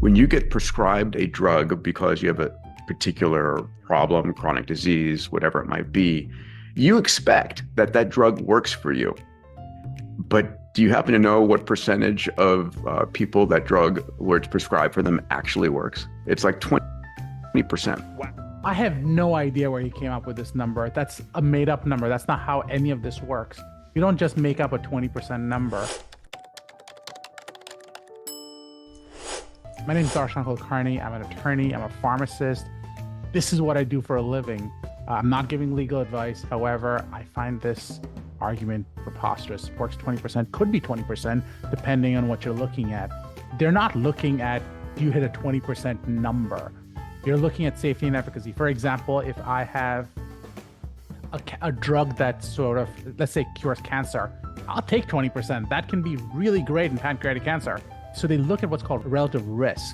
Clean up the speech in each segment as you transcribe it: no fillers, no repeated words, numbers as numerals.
When you get prescribed a drug because you have a particular problem, chronic disease, whatever it might be, you expect that that drug works for you. But do you happen to know what percentage of people that drug, where it's prescribed for them, actually works? It's like 20%. Wow. I have no idea where he came up with this number. That's a made up number. That's not how any of this works. You don't just make up a 20% number. My name is Darshan. I'm an attorney. I'm a pharmacist. This is what I do for a living. I'm not giving legal advice. However, I find this argument preposterous. Works 20%, could be 20%, depending on what you're looking at. They're not looking at, do you hit a 20% number? You're looking at safety and efficacy. For example, if I have a drug that sort of, let's say, cures cancer, I'll take 20%. That can be really great in pancreatic cancer. So they look at what's called relative risk.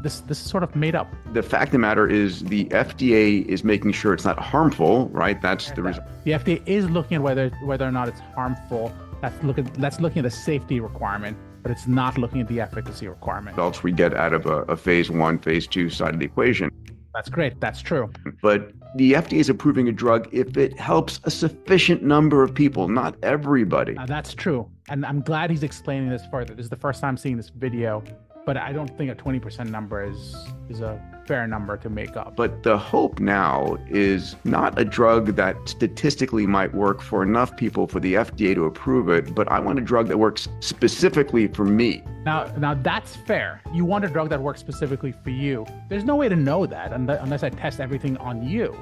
This is sort of made up. The fact of the matter is the FDA is making sure it's not harmful, right? That's the reason. The FDA is looking at whether or not it's harmful. That's looking at the safety requirement, but it's not looking at the efficacy requirement. Else we get out of a phase 1, phase 2 side of the equation. That's great. That's true. But the FDA is approving a drug if it helps a sufficient number of people, not everybody. That's true. And I'm glad he's explaining this further. This is the first time seeing this video, but I don't think a 20% number is a fair number to make up. But the hope now is not a drug that statistically might work for enough people for the FDA to approve it, but I want a drug that works specifically for me. Now that's fair. You want a drug that works specifically for you. There's no way to know that unless I test everything on you.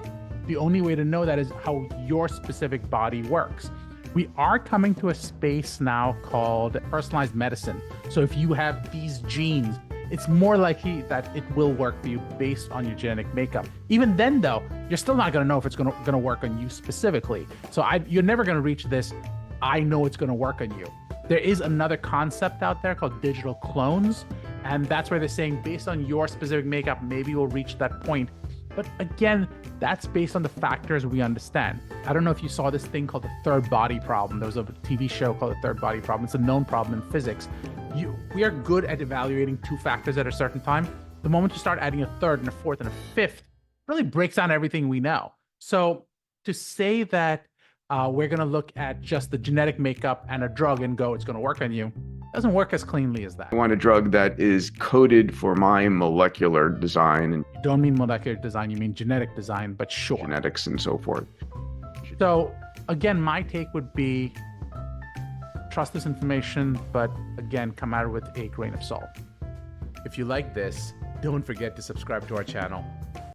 The only way to know that is how your specific body works. We are coming to a space now called personalized medicine. So if you have these genes, it's more likely that it will work for you based on your genetic makeup. Even then, though, you're still not going to know if it's going to work on you specifically. So you're never going to reach this, I know it's going to work on you. There is another concept out there called digital clones. And that's where they're saying, based on your specific makeup, maybe we'll reach that point. But again, that's based on the factors we understand. I don't know if you saw this thing called the third body problem. There was a TV show called the third body problem. It's a known problem in physics. We are good at evaluating two factors at a certain time. The moment you start adding a third and a fourth and a fifth, it really breaks down everything we know. So to say that we're going to look at just the genetic makeup and a drug and go, it's going to work on you, doesn't work as cleanly as that. I want a drug that is coded for my molecular design. And you don't mean molecular design, you mean genetic design, but sure. Genetics and so forth. So again, my take would be trust this information, but again, come at it with a grain of salt. If you like this, don't forget to subscribe to our channel.